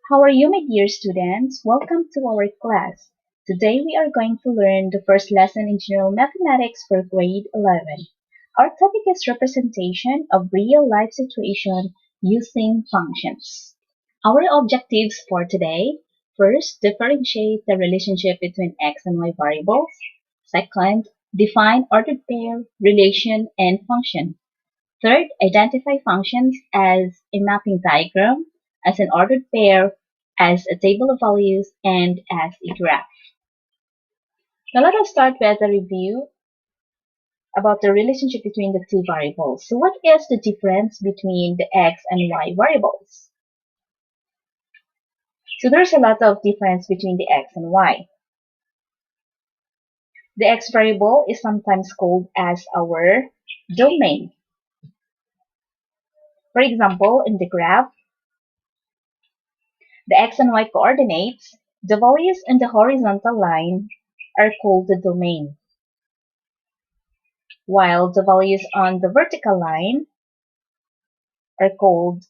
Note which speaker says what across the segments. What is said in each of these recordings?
Speaker 1: How are you, my dear students? Welcome to our class. Today we are going to learn the first lesson in general mathematics for grade 11. Our topic is representation of real-life situation using functions. Our objectives for today: first, differentiate the relationship between x and y variables. Second, define ordered pair, relation, and function. Third, identify functions as a mapping diagram, as an ordered pair, as a table of values, and as a graph. Now let us start with a review about the relationship between the two variables. So what is the difference between the x and y variables? So there's a lot of difference between the x and y. The x variable is sometimes called as our domain. For example, in the graph, the x and y coordinates, the values in the horizontal line are called the domain, while the values on the vertical line are called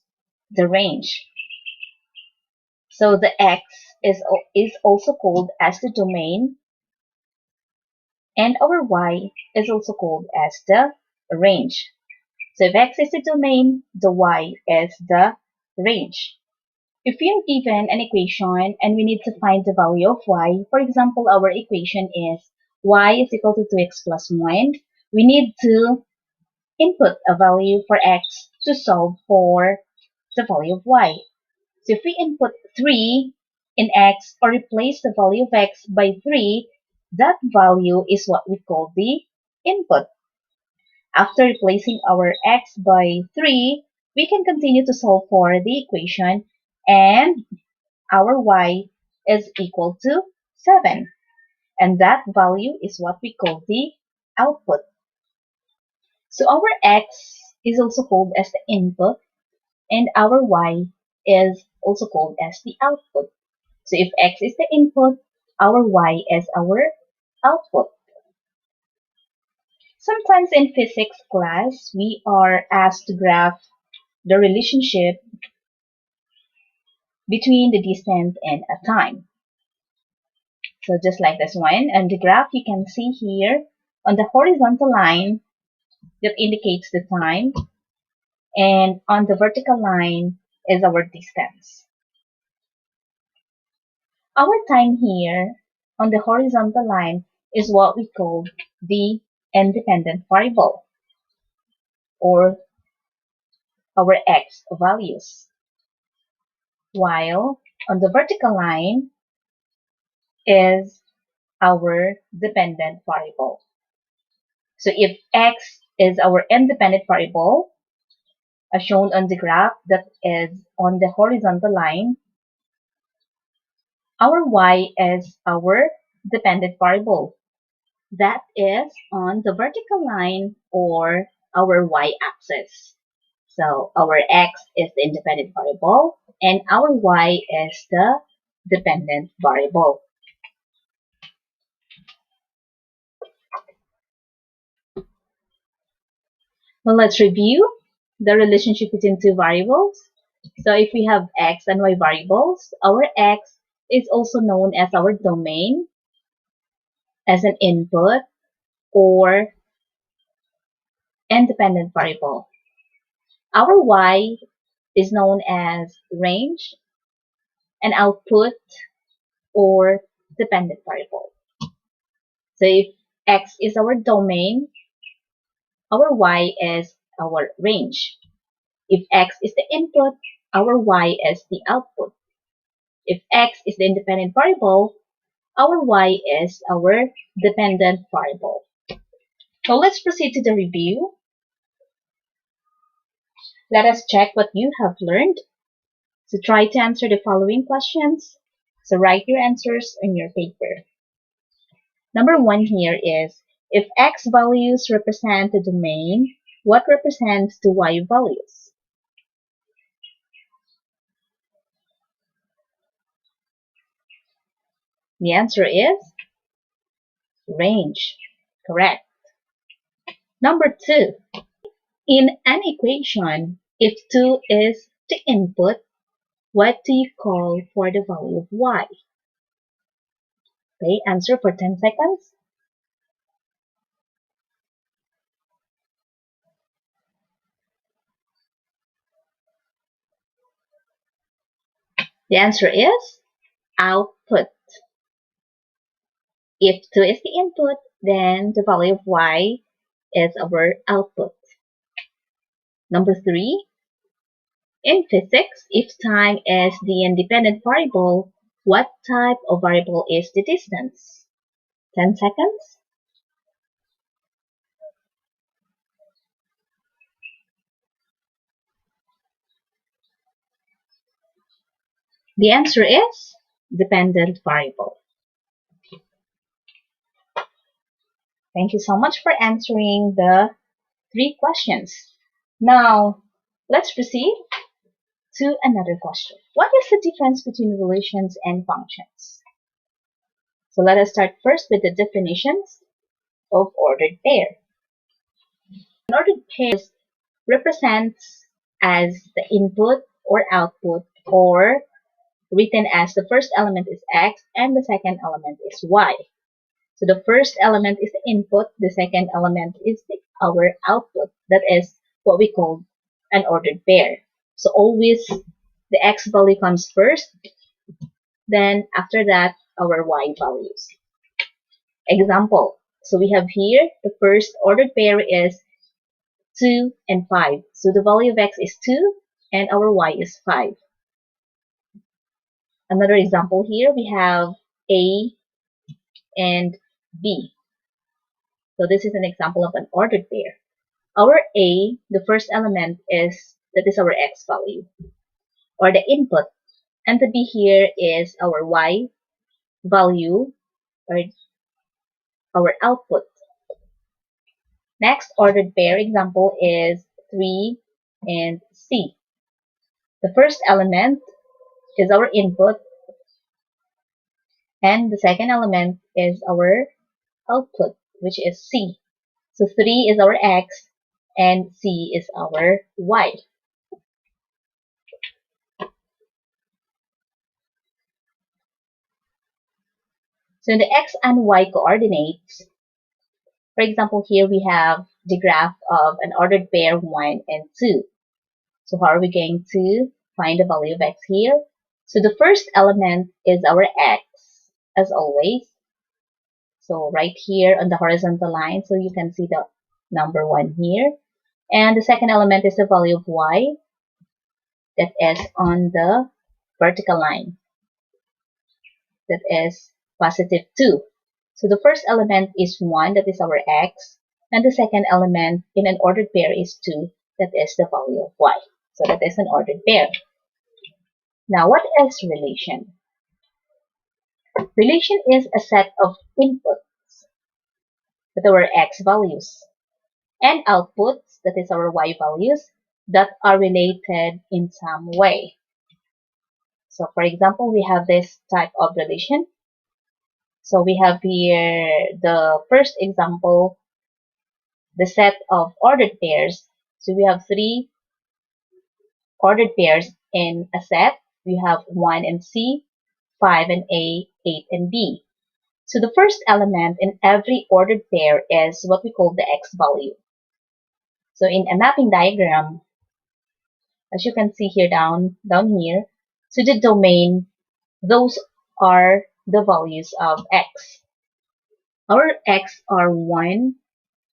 Speaker 1: the range. So the x is also called as the domain, and our y is also called as the range. So if x is the domain, the y is the range. If we are given an equation and we need to find the value of y, for example, our equation is y is equal to 2x plus 1, we need to input a value for x to solve for the value of y. So if we input 3 in x or replace the value of x by 3, that value is what we call the input. After replacing our x by 3, we can continue to solve for the equation, and our y is equal to 7. And that value is what we call the output. So our x is also called as the input, and our y is also called as the output. So if x is the input, our y is our output. Sometimes in physics class, we are asked to graph the relationship between the distance and a time. So just like this one, and the graph you can see here on the horizontal line that indicates the time, and on the vertical line is our distance. Our time here on the horizontal line is what we call the independent variable, or our x values, while on the vertical line is our dependent variable. So if x is our independent variable, as shown on the graph that is on the horizontal line, our y is our dependent variable. That is on the vertical line or our y-axis. So our x is the independent variable and our y is the dependent variable. Now let's review the relationship between two variables. So if we have x and y variables, our x is also known as our domain, as an input, or independent variable. Our y is known as range, an output, or dependent variable. So if x is our domain, our y is our range. If x is the input, our y is the output. If x is the independent variable, our y is our dependent variable. So let's proceed to the review. Let us check what you have learned. So try to answer the following questions. So write your answers on your paper. Number 1 here is, if x values represent the domain, what represents the y values? The answer is range. Correct. Number 2, in an equation, if 2 is the input, What do you call for the value of y? Okay, answer for 10 seconds. The answer is output. If 2 is the input, then the value of y is our output. Number 3, in physics, if time is the independent variable, what type of variable is the distance? 10 seconds. The answer is dependent variable. Thank you so much for answering the 3 questions. Now, let's proceed to another question. What is the difference between relations and functions? So let us start first with the definitions of ordered pair. An ordered pair represents as the input or output, or written as the first element is x and the second element is y. So the first element is the input, the second element is our output. That is what we call an ordered pair. So always the x value comes first, then after that our y values. Example, so we have here the first ordered pair is 2 and 5. So the value of x is 2 and our y is 5. Another example here, we have A and B. So this is an example of an ordered pair. Our A, the first element that is our x value, or the input, and the B here is our y value, or our output. Next ordered pair example is 3 and C. The first element is our input, and the second element is our output, which is C. So 3 is our x, and C is our y. So in the x and y coordinates, for example, here we have the graph of an ordered pair 1 and 2. So how are we going to find the value of x here? So the first element is our x, as always. So right here on the horizontal line, so you can see the number 1 here. And the second element is the value of y, that is on the vertical line, that is positive 2. So the first element is 1, that is our x, and the second element in an ordered pair is 2, that is the value of y. So that is an ordered pair. Now, what is relation? Relation is a set of inputs, that are our x values, and outputs, that is our y values, that are related in some way. So for example, we have this type of relation. So we have here the first example, the set of ordered pairs. So we have 3 ordered pairs in a set. We have 1 and C, 5 and A, 8 and B. So the first element in every ordered pair is what we call the x value. So in a mapping diagram, as you can see here down here, so the domain, those are the values of x. Our x are 1,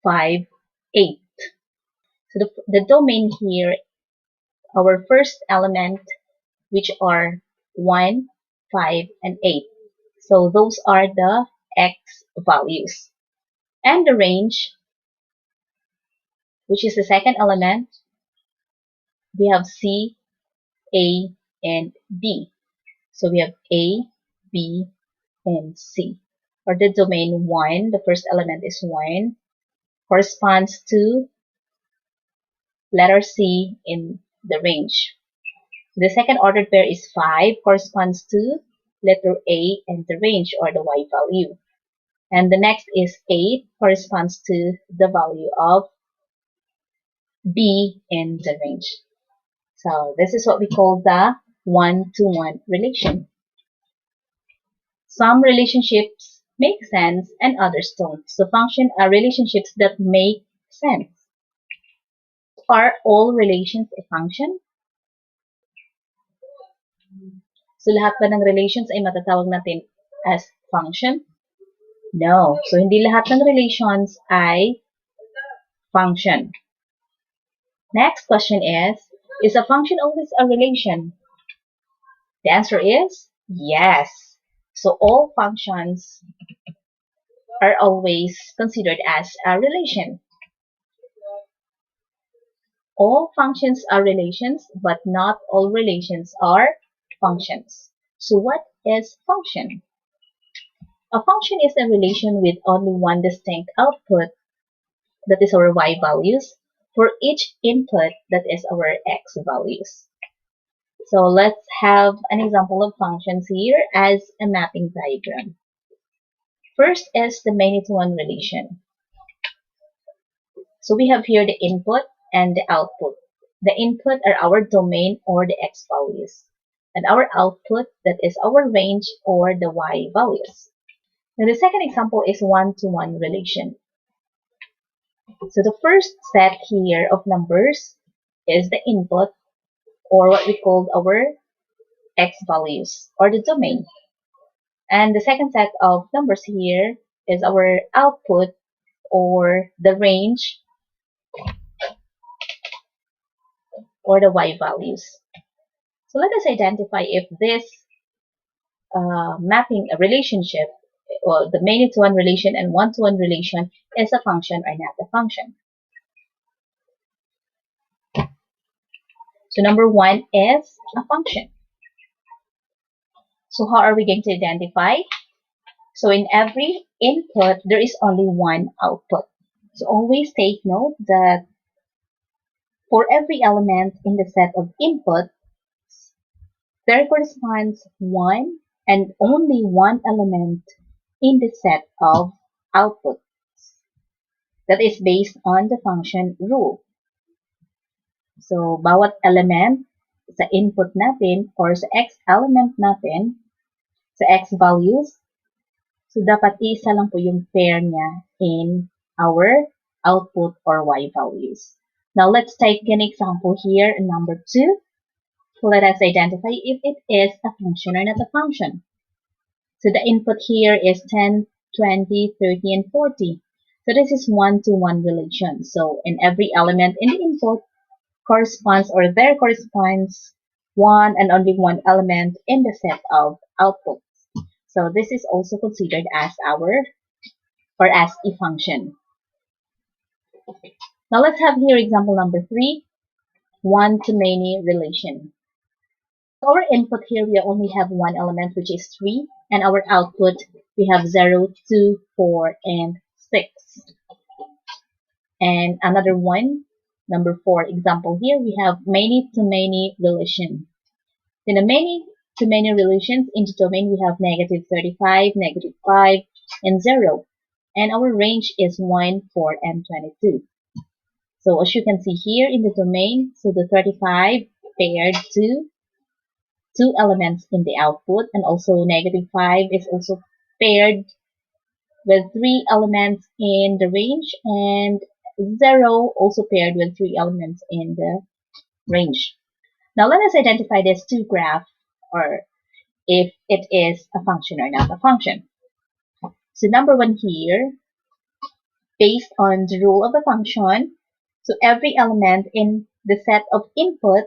Speaker 1: 5, 8. So the domain here, our first element, which are 1, 5, and 8. So those are the x values. And the range, which is the second element, we have C, A, and B. So we have A, B, and C. For the domain 1, the first element is 1, corresponds to letter C in the range. The second ordered pair is 5, corresponds to letter A and the range, or the y value. And the next is 8, corresponds to the value of B in the range. So this is what we call the one-to-one relation. Some relationships make sense and others don't. So function are relationships that make sense. Are all relations a function? So lahat ba ng relations ay matatawag natin as function? No. So hindi lahat ng relations ay function. Next question is a function always a relation? The answer is yes. So all functions are always considered as a relation. All functions are relations, but not all relations are functions. So what is function? A function is a relation with only one distinct output, that is our y values, for each input, that is our x values. So let's have an example of functions here as a mapping diagram. First is the many-to-one relation. So we have here the input and the output. The input are our domain or the x values, and our output, that is our range or the y values. Now the second example is one-to-one relation. So the first set here of numbers is the input, or what we call our x values or the domain. And the second set of numbers here is our output or the range or the y values. So let us identify if this mapping a relationship, or the many-to-one relation and one-to-one relation, is a function or not a function. So number one is a function. So how are we going to identify? So in every input, there is only one output. So always take note that for every element in the set of input, there corresponds one and only one element in the set of outputs. That is based on the function rule. So, bawat element sa input natin or sa x element natin, sa x values, so dapat isa lang po yung pair niya in our output or y values. Now, let's take an example here, number 2. So let us identify if it is a function or not a function. So the input here is 10, 20, 30, and 40. So this is one-to-one relation. So in every element in the input corresponds, or there corresponds, one and only one element in the set of outputs. So this is also considered as as a function. Now let's have here example number 3, one-to-many relation. Our input here, we only have one element, which is 3, and our output, we have 0, 2, 4, and 6. And another one, number 4 example here, we have many-to-many relation. In the many-to-many relations, in the domain, we have negative 35, negative 5, and 0. And our range is 1, 4, and 22. So as you can see here in the domain, so the 35 paired to 2 elements in the output, and also negative 5 is also paired with 3 elements in the range, and 0 also paired with 3 elements in the range. Now let us identify these two graphs, or if it is a function or not a function. So number 1 here, based on the rule of the function, so every element in the set of input,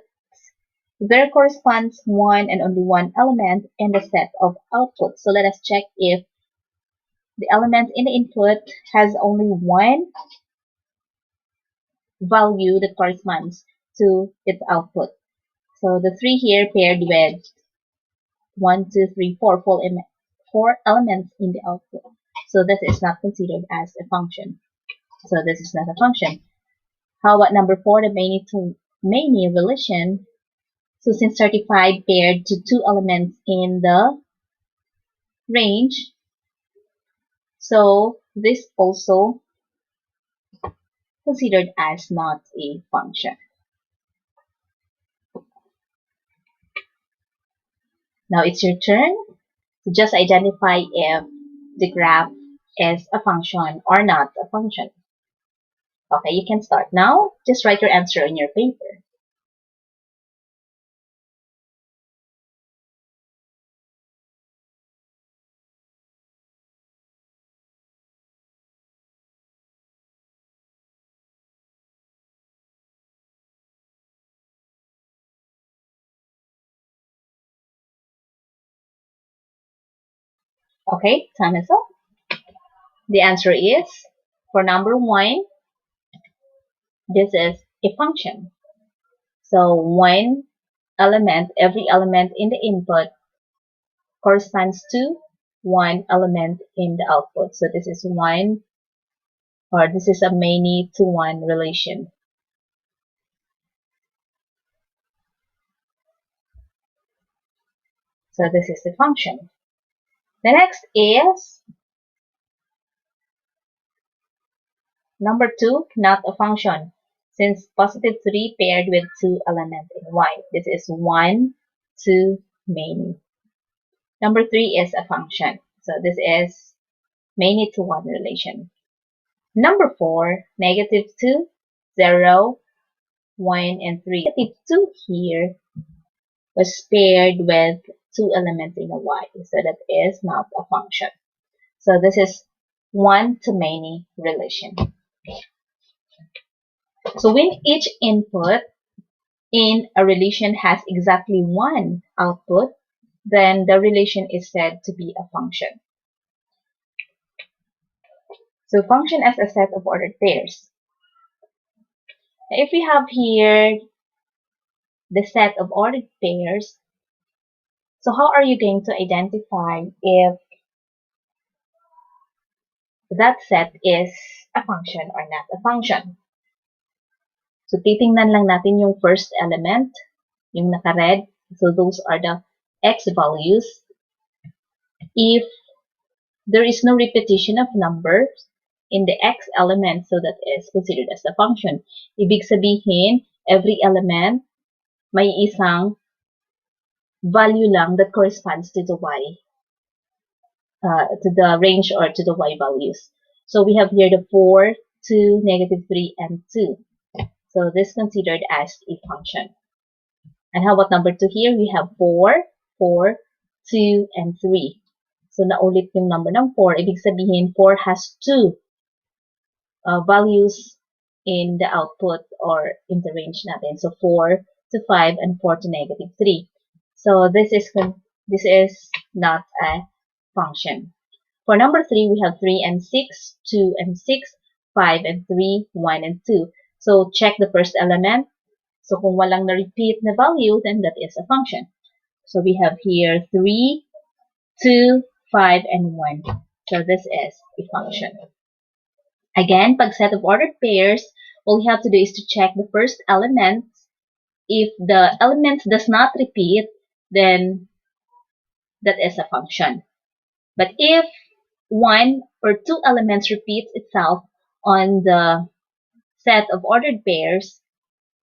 Speaker 1: there corresponds one and only one element in the set of output. So let us check if the element in the input has only one value that corresponds to its output. So the 3 here paired with 1, 2, 3, 4, 4 elements in the output. So this is not considered as a function. So this is not a function. How about number 4, the many-to-many relation? So since 35 paired to 2 elements in the range, so this also considered as not a function. Now it's your turn to just identify if the graph is a function or not a function. Okay, you can start now. Just write your answer on your paper. Okay, time is up. The answer is, for number 1, this is a function. So one element, every element in the input corresponds to one element in the output. So this is one, or this is a many to one relation. So this is the function. The next is number 2, not a function, since positive 3 paired with 2 elements in Y. This is 1 to many. Number 3 is a function. So this is many to one relation. Number 4, negative 2, 0, 1, and 3. Negative 2 here was paired with 2 elements in a Y. So that is not a function. So this is one to many relation. So when each input in a relation has exactly one output, then the relation is said to be a function. So function as a set of ordered pairs. Now, if we have here the set of ordered pairs, so how are you going to identify if that set is a function or not a function? So titingnan lang natin yung first element, yung naka-red. So those are the x values. If there is no repetition of numbers in the x element, so that is considered as a function. Ibig sabihin, every element may isang value lang that corresponds to the y, to the range or to the y values. So we have here the 4, 2, negative 3, and 2. So this is considered as a function. And how about number 2 here? We have 4, 4, 2, and 3. So naulit yung number ng 4. Ibig sabihin, 4 has 2 values in the output or in the range natin. So 4 to 5 and 4 to negative 3. So this is not a function. For number 3, we have 3 and 6, 2 and 6, 5 and 3, 1 and 2. So check the first element. So kung walang na-repeat na value, then that is a function. So we have here 3, 2, 5, and 1. So this is a function. Again, pag set of ordered pairs, all you have to do is to check the first element. If the element does not repeat, then that is a function. But if one or two elements repeats itself on the set of ordered pairs,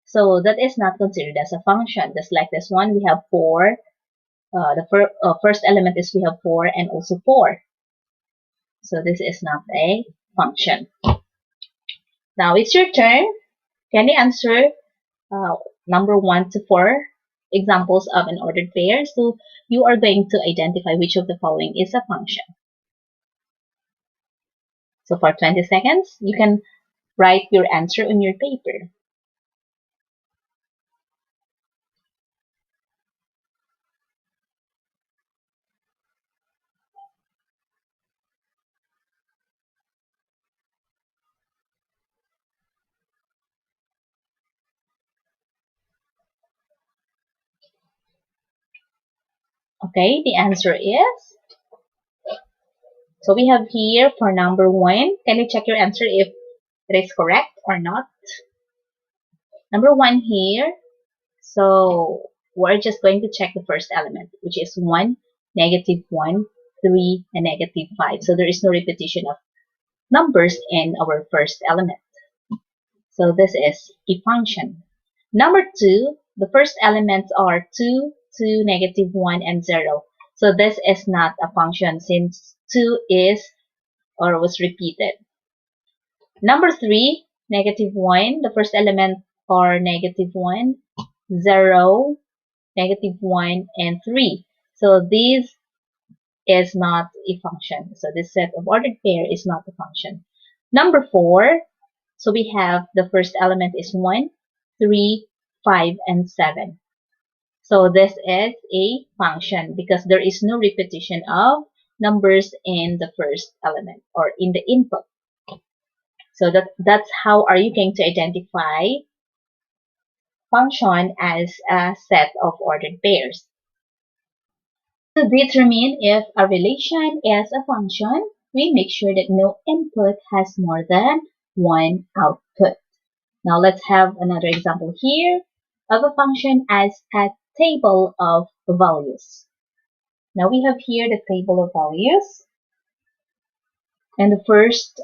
Speaker 1: so that is not considered as a function. Just like this one, we have 4. The first element is we have 4 and also 4. So this is not a function. Now it's your turn. Can you answer number 1 to 4 examples of an ordered pair? So you are going to identify which of the following is a function. So for 20 seconds, you can write your answer on your paper. Okay, the answer is, so we have here for number 1, can you check your answer if it is correct or not? Number 1 here, so we're just going to check the first element, which is 1, negative 1, 3, and negative 5. So there is no repetition of numbers in our first element. So this is a function. Number 2, the first elements are 2, 2, -1, and 0. So this is not a function since 2 is or was repeated. Number 3, -1, the first element are -1, 0, -1, and 3. So this is not a function. So this set of ordered pair is not a function. Number 4, so we have the first element is 1, 3, 5, and 7. So this is a function because there is no repetition of numbers in the first element or in the input. So that's how are you going to identify function as a set of ordered pairs. To determine if a relation is a function, we make sure that no input has more than one output. Now let's have another example here of a function as a table of values. Now we have here the table of values. And the first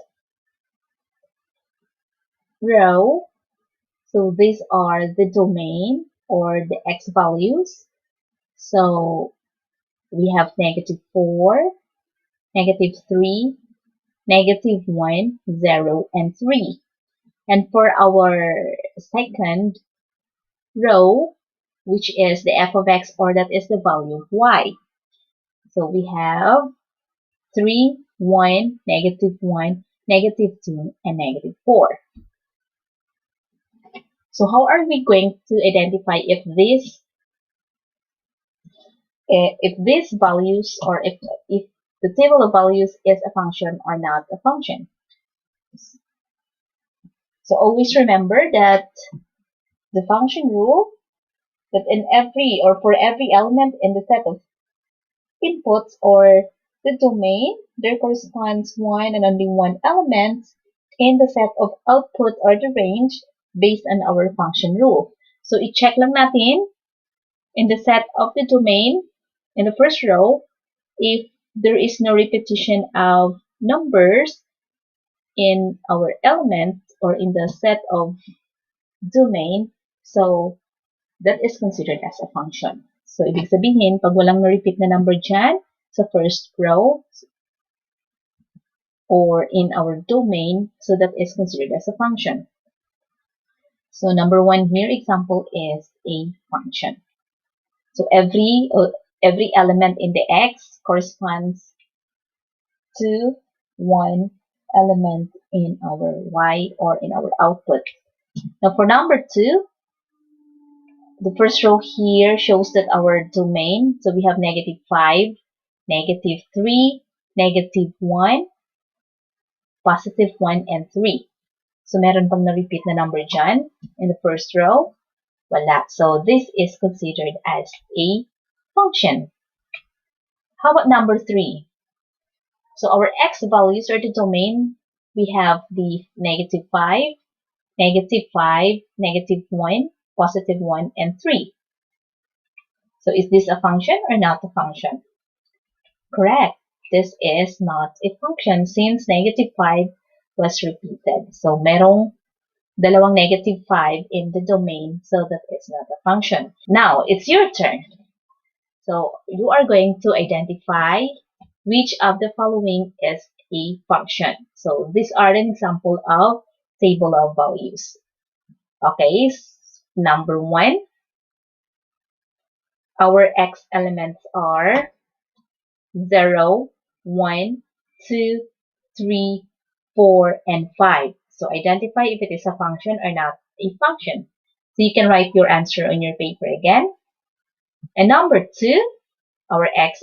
Speaker 1: row, so these are the domain or the x values. So we have -4, -3, -1, 0, and 3. And for our second row, which is the f of x, or that is the value of y. So we have 3, 1, -1, -2, and -4. So how are we going to identify if these values or if the table of values is a function or not a function? So always remember that the function rule that in every or for every element in the set of inputs or the domain, there corresponds one and only one element in the set of output or the range based on our function rule. So i-check lang natin in the set of the domain in the first row if there is no repetition of numbers in our element or in the set of domain. So that is considered as a function. So, ibig sabihin, pag walang na-repeat na number dyan sa first row or in our domain, so that is considered as a function. So, number 1 here, example is a function. So, every element in the x corresponds to one element in our y or in our output. Now, for number 2, the first row here shows that our domain, so we have -5, -3, -1, +1, and 3. So, meron bang na-repeat na number dyan in the first row? Wala. So, this is considered as a function. How about number 3? So, our x values or the domain, we have the -5, -5, -1, +1, and 3. So is this a function or not a function? Correct. This is not a function since -5 was repeated. So merong dalawang -5 in the domain, so that it's not a function. Now, it's your turn. So you are going to identify which of the following is a function. So these are an example of table of values. Okay, number 1, our x elements are 0, 1, 2, 3, 4, and 5. So identify if it is a function or not a function. So you can write your answer on your paper again. And number 2, our x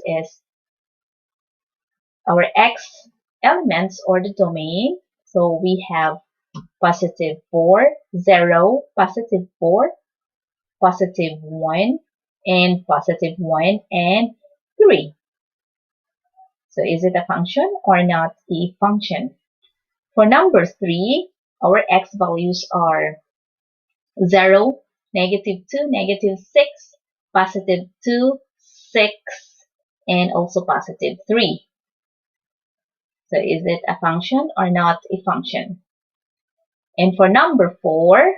Speaker 1: elements or the domain. So we have +4, 0, +4, +1, and +1, and 3. So is it a function or not a function? For number 3, our x values are 0, -2, -6, +2, 6, and also +3. So is it a function or not a function? And for number 4,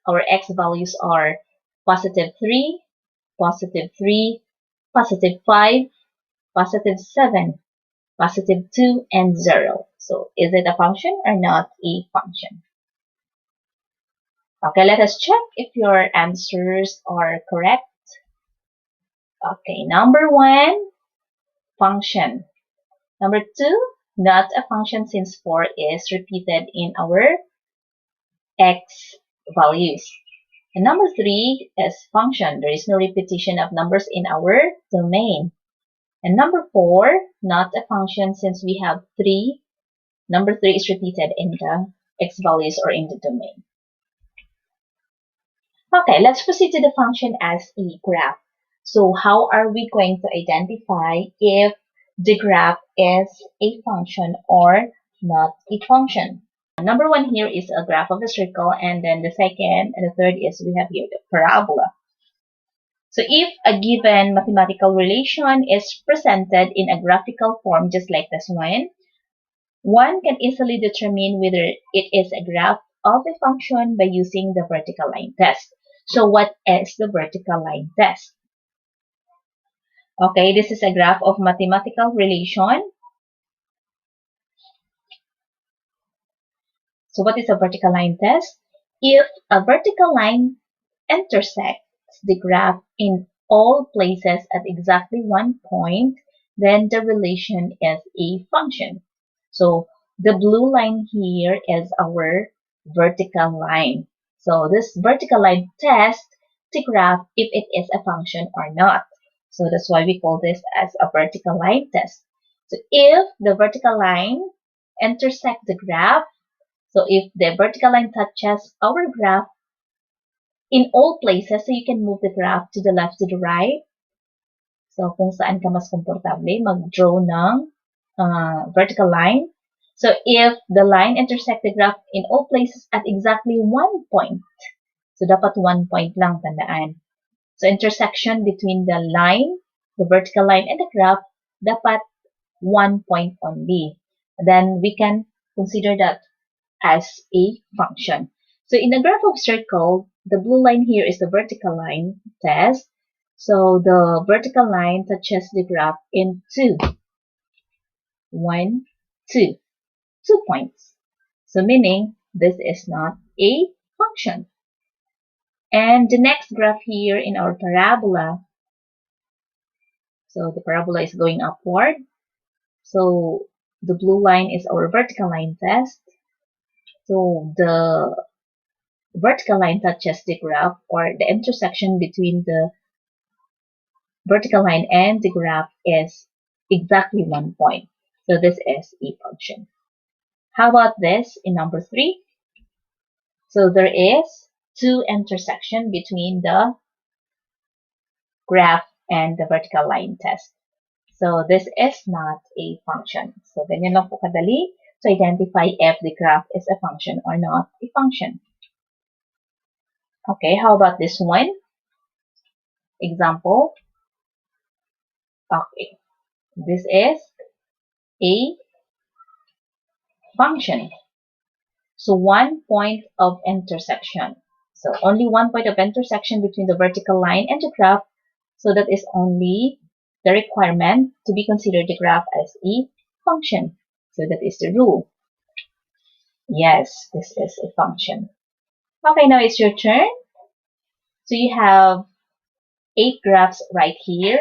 Speaker 1: our x values are +3, positive 3, positive 5, positive 7, positive 2, and 0. So is it a function or not a function? Okay, let us check if your answers are correct. Okay, number 1, function. Number 2, not a function since 4 is repeated in our x values. And number 3 is function. There is no repetition of numbers in our domain. And number 4, not a function since we have 3. Number 3 is repeated in the x values or in the domain. Okay, let's proceed to the function as a graph. So how are we going to identify if the graph is a function or not a function? Number 1 here is a graph of the circle, and then the second and the third is we have here the parabola. So if a given mathematical relation is presented in a graphical form just like this one can easily determine whether it is a graph of a function by using the vertical line test. So what is the vertical line test? Okay, this is a graph of mathematical relation. So what is a vertical line test? If a vertical line intersects the graph in all places at exactly one point, then the relation is a function. So the blue line here is our vertical line. So this vertical line tests the graph if it is a function or not. So that's why we call this as a vertical line test. So if the vertical line intersects the graph, so if the vertical line touches our graph in all places, so you can move the graph to the left, to the right. So kung saan ka mas komportable, mag-draw ng vertical line. So if the line intersect the graph in all places at exactly one point, so dapat one point lang, tandaan. So intersection between the line, the vertical line, and the graph, dapat one point only. Then we can consider that as a function. So in the graph of circle, the blue line here is the vertical line test. So the vertical line touches the graph in 2. 1, 2. 2 points. So meaning this is not a function. And the next graph here in our parabola, so the parabola is going upward. So the blue line is our vertical line test. So the vertical line touches the graph, or the intersection between the vertical line and the graph is exactly 1 point. So this is a function. How about this in number 3? So there is 2 intersection between the graph and the vertical line test. So this is not a function. So ganyan lang po kadali to identify if the graph is a function or not a function. Okay, how about this one? Example. Okay, this is a function. So one point of intersection. So only one point of intersection between the vertical line and the graph. So that is only the requirement to be considered the graph as a function. So that is the rule. Yes, this is a function. Okay, now it's your turn. So you have 8 graphs right here.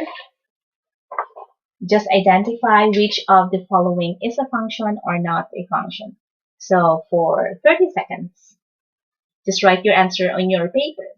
Speaker 1: Just identify which of the following is a function or not a function. So for 30 seconds, just write your answer on your paper.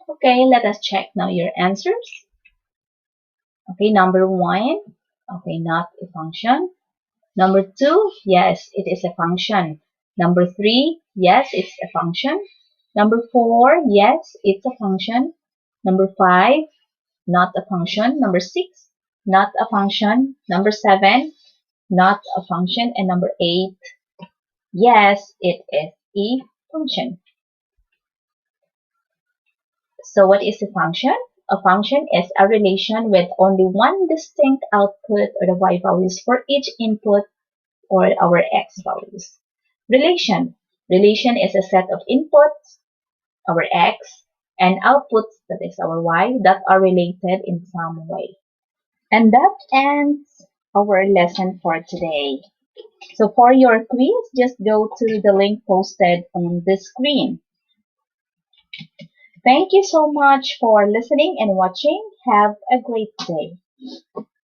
Speaker 1: Okay, let us check now your answers. Okay, number 1. Okay, not a function. Number 2, yes, it is a function. Number 3, yes, it's a function. Number 4, yes, it's a function. Number 5, not a function. Number 6, not a function. Number 7, not a function. And number 8, yes, it is a function. So what is a function? A function is a relation with only one distinct output or the y values for each input or our x values. Relation. Relation is a set of inputs, our x, and outputs, that is our y, that are related in some way. And that ends our lesson for today. So for your quiz, just go to the link posted on the screen. Thank you so much for listening and watching. Have a great day.